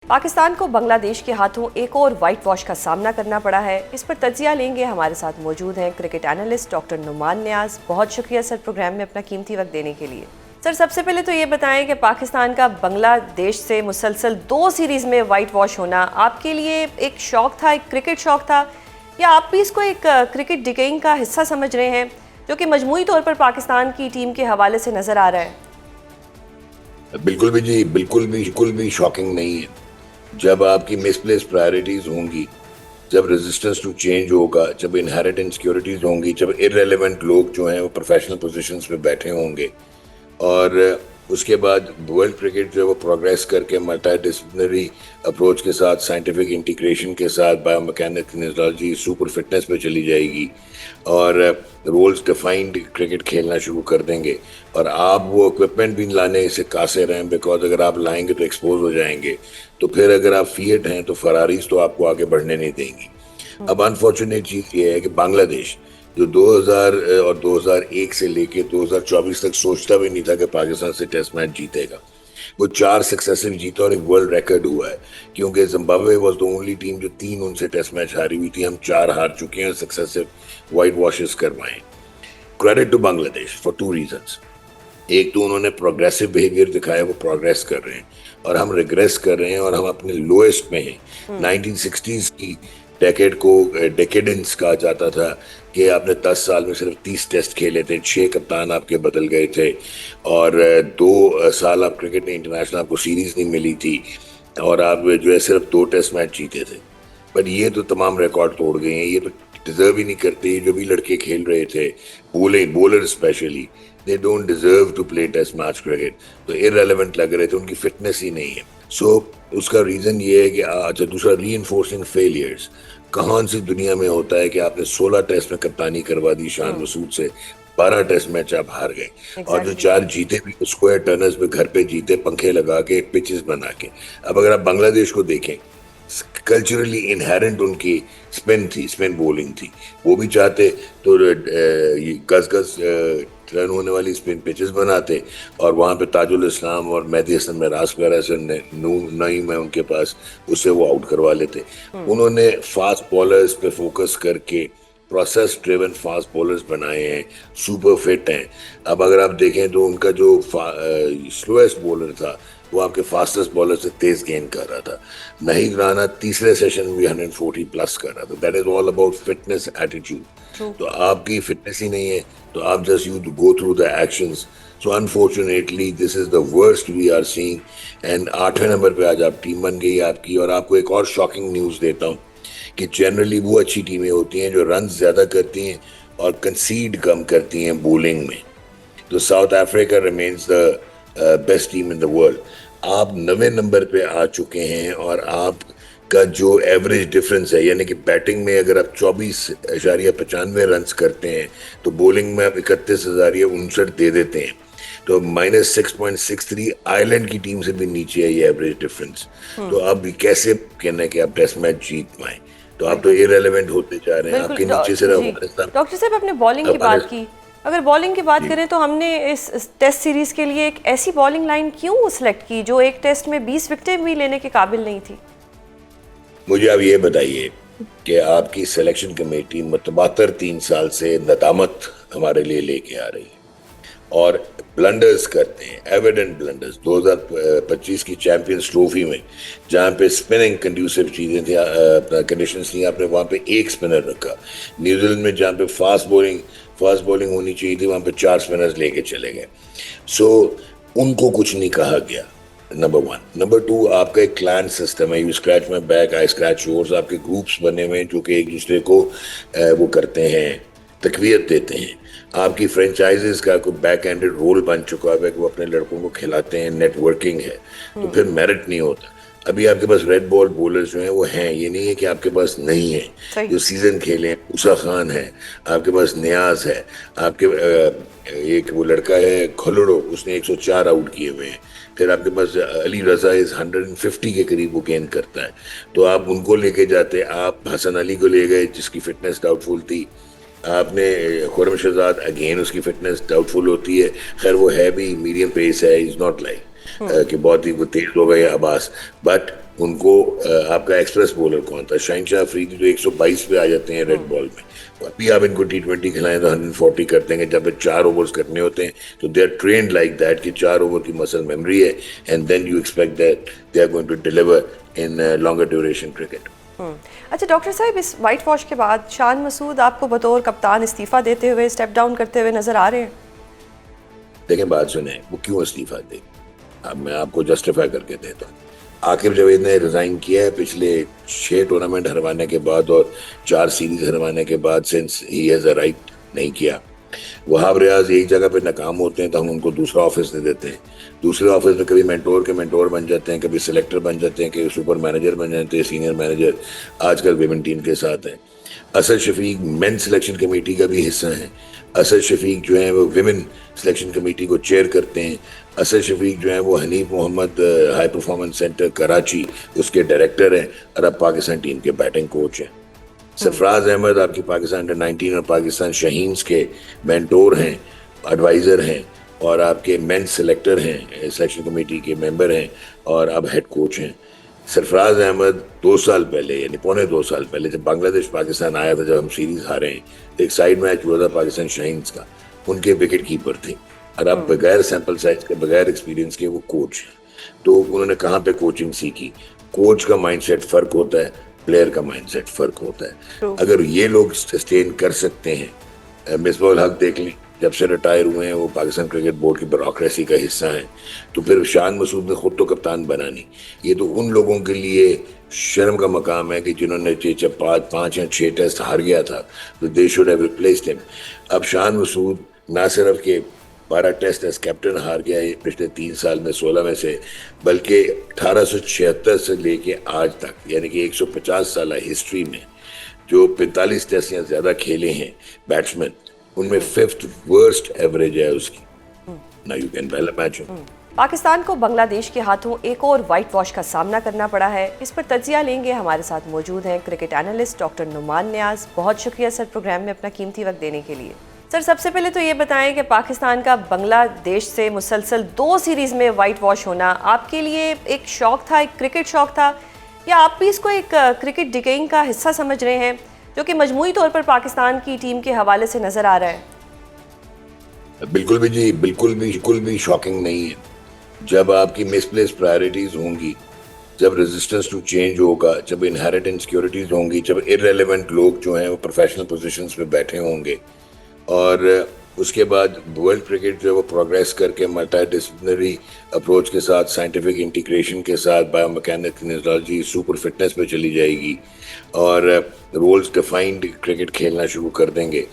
पाकिस्तान को बांग्लादेश के हाथों एक और वाइट वॉश का सामना करना पड़ा है। इस पर तज्जिया लेंगे। हमारे साथ मौजूद हैं क्रिकेट एनालिस्ट डॉक्टर नुमान नियाज। बहुत शुक्रिया सर प्रोग्राम में अपना कीमती वक्त देने के लिए। सर, सबसे पहले तो ये बताएं कि पाकिस्तान का बांग्लादेश से मुसलसल 2 सीरीज़ में वाइट वॉश होना आपके लिए एक शौक था, एक क्रिकेट शौक था, या आप भी इसको एक क्रिकेट डिकेइंग का हिस्सा समझ रहे हैं जो कि मजमूई तौर पर पाकिस्तान की टीम के हवाले से नज़र आ रहा है? बिल्कुल भी जी, बिल्कुल भी शॉकिंग नहीं है। जब आपकी मिसप्लेस प्रायोरिटीज होंगी, जब रेजिस्टेंस टू चेंज होगा, जब इनहेरिट इनसिक्योरिटीज होंगी, जब इररेलेवेंट लोग जो हैं वो प्रोफेशनल पोजीशंस पे बैठे होंगे, और उसके बाद वर्ल्ड क्रिकेट जो है वो प्रोग्रेस करके मल्टी डिसिप्लिनरी अप्रोच के साथ, साइंटिफिक इंटीग्रेशन के साथ, बायोमैकेनिकल सुपर फिटनेस पे चली जाएगी और रोल्स डिफाइंड क्रिकेट खेलना शुरू कर देंगे। और आप वो इक्विपमेंट भी लाने से कासिर हैं, बिकॉज अगर आप लाएंगे तो एक्सपोज हो जाएंगे। तो फिर अगर आप फिएट हैं तो फरारीज तो आपको आगे बढ़ने नहीं देंगी। अब अनफॉर्चुनेट चीज़ ये है कि बांग्लादेश जो 2000 और 2001 से लेके 2024 तक सोचता भी नहीं था कि पाकिस्तान से टेस्ट मैच जीतेगा, वो 4 सक्सेसिव जीता और एक वर्ल्ड रिकॉर्ड हुआ है, क्योंकि Zimbabwe was the only team जो 3 उनसे टेस्ट मैच हारी हुई थी। हम 4 हार चुके हैं, सक्सेसिव वाइट वॉशेस करवाए। Credit to Bangladesh for 2 reasons. एक तो उन्होंने प्रोग्रेसिव बिहेवियर दिखाया, वो प्रोग्रेस कर रहे हैं, और हम रिग्रेस कर रहे हैं और हम अपने लोएस्ट में हैं। 1960s की डेकेड को डेकेडेंस कहा जाता था कि आपने 10 साल में सिर्फ 30 टेस्ट खेले थे, 6 कप्तान आपके बदल गए थे, और 2 साल आप क्रिकेट इंटरनेशनल आपको सीरीज नहीं मिली थी, और आप जो है सिर्फ 2 टेस्ट मैच जीते थे। बट ये तो तमाम रिकॉर्ड तोड़ गए हैं, ये तो डिजर्व ही नहीं करते। जो भी लड़के खेल रहे थे, bowler specially, they don't deserve to play test match cricket. तो इररेलेवेंट लग रहे थे, उनकी फिटनेस ही नहीं है। सो उसका रीज़न ये है कि अच्छा, दूसरा री-इन्फोर्सिंग फेलियर्स। कहाँ से दुनिया में होता है कि आपने 16 टेस्ट में कप्तानी करवा दी शान मसूद से, 12 टेस्ट मैच आप हार गए, और जो 4 जीते भी स्क्वायर टर्नर्स पे घर पे जीते, पंखे लगा के, पिचेस बना के। अब अगर आप बांग्लादेश को देखें, कल्चरली इनहेरेंट उनकी स्पिन बॉलिंग थी। वो भी चाहते तो गज टर्न होने वाली स्पिन पिचेस बनाते, और वहाँ पे ताजुल इस्लाम और मेहदी हसन मिराज वगैरह से नईम है उनके पास, उससे वो आउट करवा लेते। उन्होंने फास्ट बॉलर्स पे फोकस करके प्रोसेस ड्रिवन फास्ट बॉलर्स बनाए हैं, सुपर फिट हैं। अब अगर आप देखें तो उनका जो स्लोएस्ट बॉलर था वो आपके फास्टेस्ट बॉलर से तेज गेंद कर रहा था। नहीं राना तीसरे सेशन में भी 140 प्लस कर रहा था। That is all about fitness attitude. तो आपकी फिटनेस ही नहीं है तो आप just you go through the actions. So unfortunately this is the worst we are seeing. And 8वें नंबर पे आज आप टीम बन गई आपकी। और आपको एक और शॉकिंग न्यूज़ देता हूँ कि जनरली वो अच्छी टीमें होती हैं जो रन ज़्यादा करती हैं और कंसीड कम करती हैं बॉलिंग में। तो south Africa remains the best team in the world. आप 9वें नंबर पे आ चुके हैं, और आपका जो एवरेज डिफरेंस है, यानी कि बैटिंग में अगर आप 24.95 रन करते हैं तो बॉलिंग में आप 31,059 दे देते हैं। तो -6.63 आयरलैंड की टीम से भी नीचे है ये एवरेज डिफरेंस। तो अब कैसे कहना है कि आप टेस्ट मैच जीत पाए? तो आप तो इररेलेवेंट होते जा रहे हैं। आपके नीचे से डॉक्टर साहब, आपने बॉलिंग की बात की। अगर बॉलिंग की बात करें तो हमने इस टेस्ट सीरीज के लिए एक ऐसी बॉलिंग लाइन क्यों सिलेक्ट की जो एक टेस्ट में 20 विकेटें भी लेने के काबिल नहीं थी? मुझे अब ये बताइए कि आपकी सिलेक्शन कमेटी मुतबातर 3 साल से नदामत हमारे लिए लेके आ रही है और ब्लंडर्स करते हैं, एविडेंट ब्लंडर्स। 2025 की चैंपियंस ट्रॉफी में जहाँ पे स्पिनिंग कंड्यूसिव चीज़ें थी, कंडीशंस थी, आपने वहाँ पे 1 स्पिनर रखा। न्यूजीलैंड में जहाँ पे फास्ट बॉलिंग होनी चाहिए थी, वहाँ पे 4 स्पिनर्स लेके चले गए। सो उनको कुछ नहीं कहा गया, नंबर 1। नंबर 2, आपका एक क्लैन सिस्टम है। You scratch my back, I scratch yours. आपके ग्रुप्स बने हुए हैं जो कि एक दूसरे को वो करते हैं, तकवीयत देते हैं। आपकी फ्रेंचाइजेस का कोई बैक एंडेड रोल बन चुका है कि वो अपने लड़कों को खिलाते हैं, नेटवर्किंग है, तो फिर मेरिट नहीं होता। अभी आपके पास रेड बॉल बॉलर्स जो हैं वो हैं, ये नहीं है कि आपके पास नहीं है। जो सीजन खेले, उषा खान है आपके पास, नियाज है आपके, एक वो लड़का है खलड़ो, उसने 104 आउट किए हुए हैं। फिर आपके पास अली रजा इज 150 के करीब वो गेंद करता है, तो आप उनको लेके जाते। आप हसन अली को ले गए जिसकी फिटनेस डाउटफुल थी। आपने खुरम शहजाद, अगेन उसकी फिटनेस डाउटफुल होती है। खैर वो है भी मीडियम पेस है, इज नॉट लाइक कि बहुत ही वो तेज हो गए अब्बास, बट उनको आपका एक्सप्रेस बॉलर कौन था, शहनशाह अफरीदी जो 122 पे आ जाते हैं रेड बॉल में, अभी आप इनको T20 खिलाएं तो 140 कर देंगे। जब 4 ओवर्स करने होते हैं तो they are trained like that कि 4 ओवर की मसल मेमोरी है, and then you expect that they are going to deliver in longer duration cricket. अच्छा डॉक्टर साहब, इस वाइट वॉश के बाद शान मसूद आपको बतौर कप्तान इस्तीफा देते हुए, स्टेप डाउन करते हुए नजर आ रहे हैं? देखें, बात सुने, वो क्यों इस्तीफा दे, अब मैं आपको जस्टिफाई करके देता हूँ। आकिब जावेद ने रिजाइन किया है पिछले 6 टूर्नामेंट हरवाने के बाद और 4 सीरीज हरवाने के बाद, since he has a right नहीं किया। वहाब रियाज एक जगह पे नाकाम होते हैं तो हम उनको दूसरा ऑफिस दे देते हैं, दूसरे ऑफिस में कभी मेंटोर के मेंटोर बन जाते हैं, कभी सिलेक्टर बन जाते हैं, कभी सुपर मैनेजर बन जाते हैं, सीनियर मैनेजर आजकल विमेन टीम के साथ हैं। Asad Shafiq men selection committee का भी हिस्सा हैं। असद शफीक जो है वो विमेन सिलेक्शन कमेटी को चेयर करते हैं। असद शफीक जो है वो Hanif Mohammad high performance centre Karachi उसके डायरेक्टर हैं और अब पाकिस्तान टीम के बैटिंग कोच हैं। सरफराज अहमद आपकी पाकिस्तान अंडर 19 और पाकिस्तान शाहीन्स के मेंटोर हैं, एडवाइज़र हैं और आपके मेन सिलेक्टर हैं, सिलेक्शन कमेटी के मेंबर हैं और अब हेड कोच हैं। सरफराज अहमद 2 साल पहले यानी पौने 2 साल पहले जब बांग्लादेश पाकिस्तान आया था, जब हम सीरीज हारे हैं, एक साइड मैच हुआ था पाकिस्तान शाहीन्स का, उनके विकेट कीपर थे और अब बगैर सैंपल साइज के, बगैर एक्सपीरियंस के वो कोच हैं। तो उन्होंने कहाँ पे कोचिंग सीखी? कोच का माइंडसेट फर्क होता है, प्लेयर का माइंडसेट फर्क होता है। अगर ये लोग सस्टेन कर सकते हैं, मिसबाह उल हक देख लें, जब से रिटायर हुए हैं वो पाकिस्तान क्रिकेट बोर्ड की ब्यूरोक्रेसी का हिस्सा है, तो फिर शान मसूद ने खुद तो कप्तान बना नहीं। ये तो उन लोगों के लिए शर्म का मकाम है कि जिन्होंने 5 या 6 टेस्ट हार गया था, तो they should have replaced him. अब शान मसूद ना सिर्फ के 12 टेस्ट एज कैप्टन हार गया है पिछले 3 साल में, 16 में से, बल्कि 1876 से लेके आज तक यानी कि 150 साल हिस्ट्री में जो 45 टेस्ट या ज्यादा खेले हैं बैट्समैन, उनमें 5th वर्स्ट एवरेज है उसकी। ना you can well imagine. Pakistan को बांग्लादेश के हाथों एक और वाइट वॉश का सामना करना पड़ा है। इस पर तज्जिया लेंगे, हमारे साथ मौजूद हैं क्रिकेट एनालिस्ट डॉक्टर नुमान न्याज। बहुत शुक्रिया सर प्रोग्राम में अपना कीमती वक्त देने के लिए। सर सबसे पहले तो ये बताएं कि पाकिस्तान का बांग्लादेश से मुसलसल 2 सीरीज में वाइट वॉश होना आपके लिए एक शौक था, एक क्रिकेट शौक था, या आप भी इसको एक क्रिकेट डिकेइंग का हिस्सा समझ रहे हैं जो कि मजमूई तौर पर पाकिस्तान की टीम के हवाले से नजर आ रहा है? बिल्कुल भी जी, बिल्कुल भी शॉकिंग नहीं है। जब आपकी मिसप्लेस प्रायोरिटीज होंगी, जब रेजिस्टेंस टू चेंज होगा, जब इनहेरिट इनसिक्योरिटीज होंगी, जब इररेलेवेंट लोग जो हैं वो प्रोफेशनल पोजीशंस पे बैठे होंगे और उसके बाद वर्ल्ड क्रिकेट जो है वो प्रोग्रेस करके मल्टी डिसिप्लिनरी अप्रोच के साथ, साइंटिफिक इंटीग्रेशन के साथ, बायोमैकेनिक्स, किनेसियोलॉजी, सुपर फिटनेस पे चली जाएगी और रोल्स डिफाइंड क्रिकेट खेलना शुरू कर देंगे,